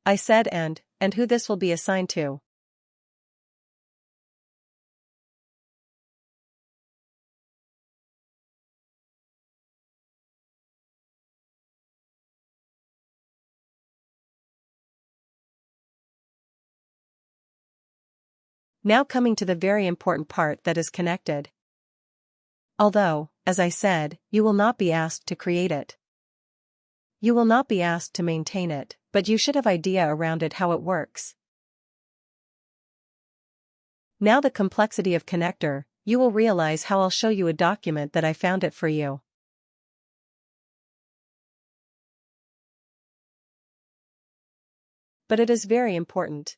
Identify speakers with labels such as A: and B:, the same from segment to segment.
A: I said and who this will be assigned to. Now coming to the very important part that is connected. Although, as I said, you will not be asked to create it. You will not be asked to maintain it, but you should have idea around it how it works. Now the complexity of connector, you will realize how I'll show you a document that I found it for you. But it is very important.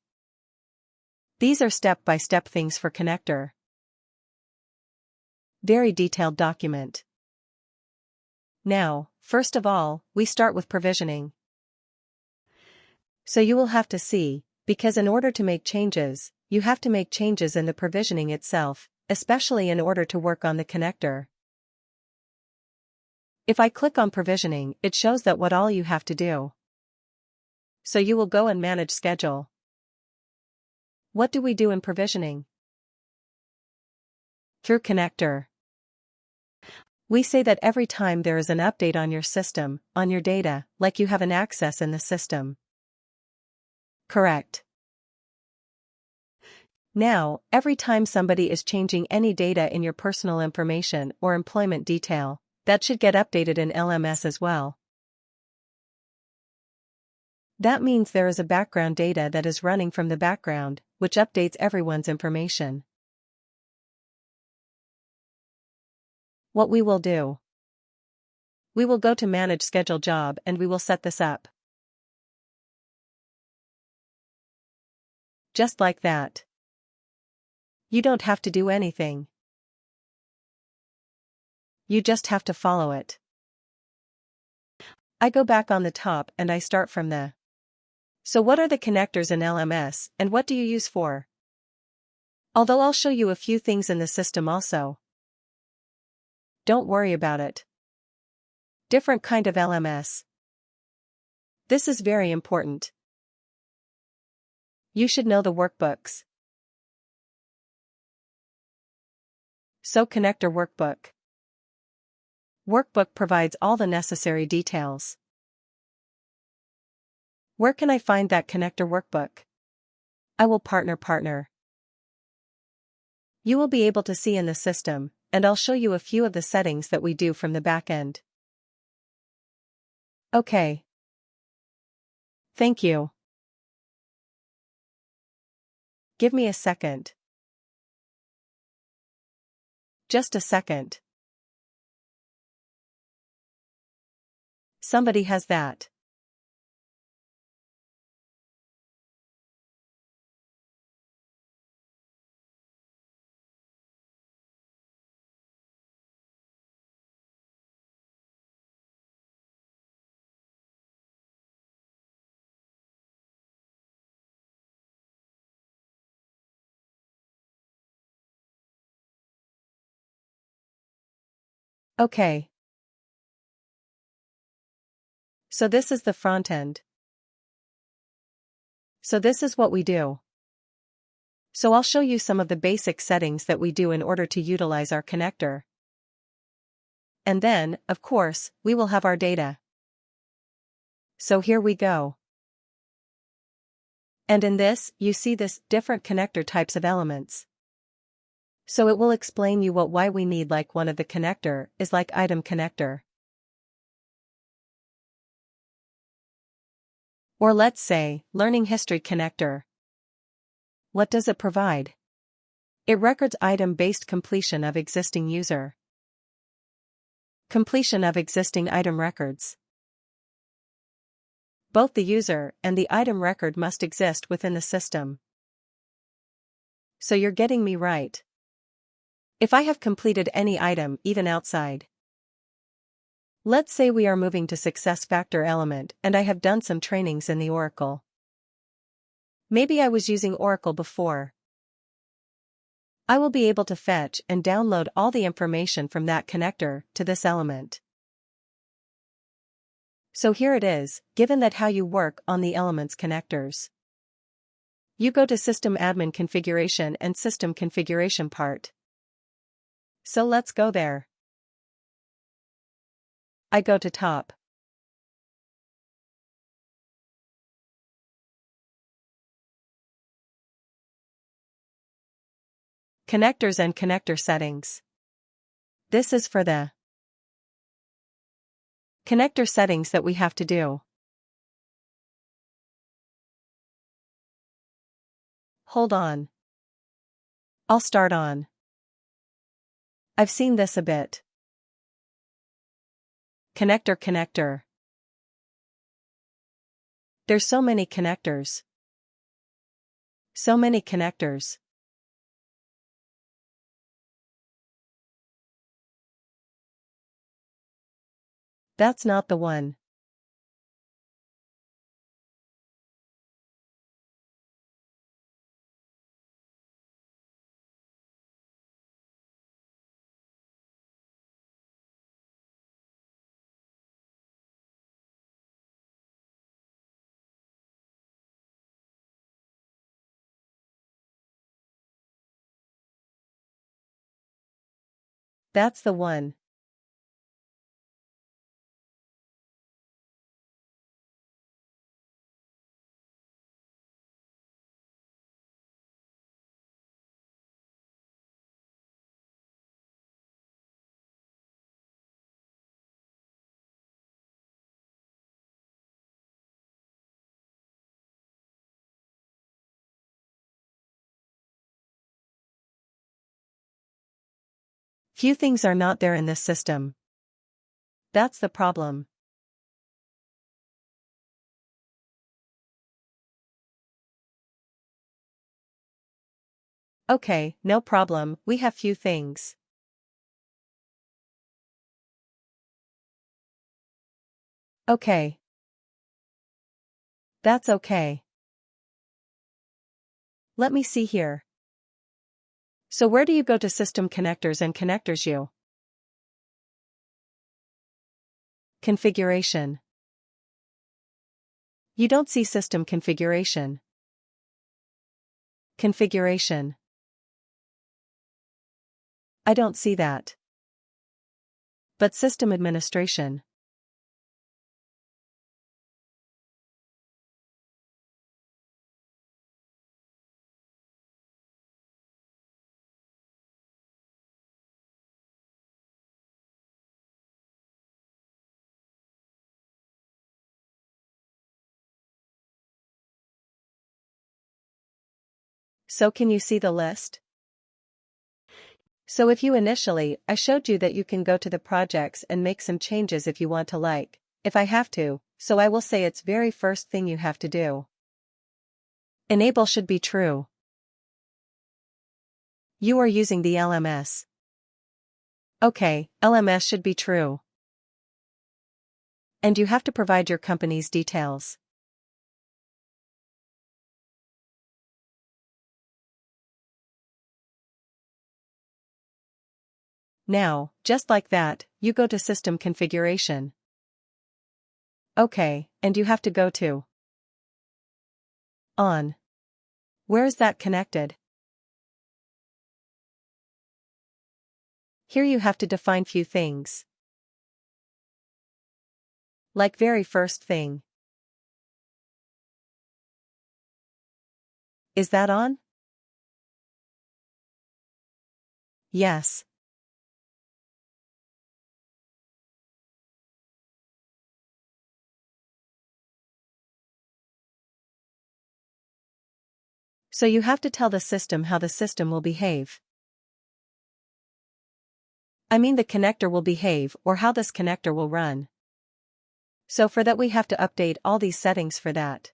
A: These are step-by-step things for connector. Very detailed document. Now, first of all, we start with provisioning. So you will have to see, because in order to make changes, you have to make changes in the provisioning itself, especially in order to work on the connector. If I click on provisioning, it shows that what all you have to do. So you will go and manage schedule. What do we do in provisioning? Through connector. We say that every time there is an update on your system, on your data, like you have an access in the system. Correct. Now, every time somebody is changing any data in your personal information or employment detail, that should get updated in LMS as well. That means there is a background data that is running from the background, which updates everyone's information. What we will do. We will go to Manage Schedule Job and we will set this up. Just like that. You don't have to do anything. You just have to follow it. I go back on the top and I start from the. So what are the connectors in LMS and what do you use for? Although I'll show you a few things in the system also. Don't worry about it. Different kind of LMS. This is very important. You should know the workbooks. So connector workbook. Workbook provides all the necessary details. Where can I find that connector workbook? I will partner. You will be able to see in the system, and I'll show you a few of the settings that we do from the back end. Okay. Thank you. Give me a second. Just a second. Somebody has that. Okay. So this is the front end. So this is what we do. So I'll show you some of the basic settings that we do in order to utilize our connector. And then, of course, we will have our data. So here we go. And in this, you see this different connector types of elements. So it will explain you why we need like one of the connector is like item connector. Or let's say, learning history connector. What does it provide? It records item-based completion of existing user. Completion of existing item records. Both the user and the item record must exist within the system. So you're getting me right. If I have completed any item even outside. Let's say we are moving to SuccessFactors element and I have done some trainings in the Oracle. Maybe I was using Oracle before. I will be able to fetch and download all the information from that connector to this element. So here it is, given that how you work on the elements connectors. You go to System Admin Configuration and System Configuration part. So let's go there. I go to Top. Connectors and Connector Settings. This is for the connector settings that we have to do. Hold on. I'll start on. I've seen this a bit. Connector. There's so many connectors. So many connectors. That's not the one. That's the one. Few things are not there in this system. That's the problem. Okay, no problem, we have few things. Okay. That's okay. Let me see here. So where do you go to System Connectors and Connectors you? Configuration. You don't see System Configuration. Configuration. I don't see that. But System Administration. So can you see the list? So if you initially, I showed you that you can go to the projects and make some changes if you want to like, if I have to, so I will say it's very first thing you have to do. Enable should be true. You are using the LMS. Okay, LMS should be true. And you have to provide your company's details. Now, just like that, you go to System Configuration. Okay, and you have to go to On. Where is that connected? Here you have to define few things. Like very first thing. Is that on? Yes. So you have to tell the system how the system will behave. I mean the connector will behave or how this connector will run. So for that we have to update all these settings for that.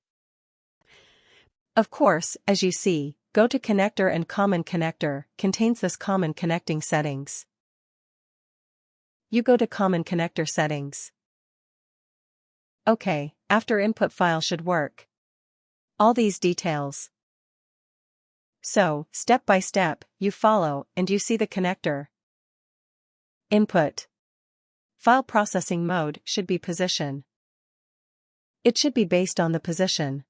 A: Of course, as you see, go to Connector and Common Connector contains this common connecting settings. You go to Common Connector Settings. Okay, after input file should work. All these details. So, step by step, you follow and you see the connector. Input. File processing mode should be position. It should be based on the position.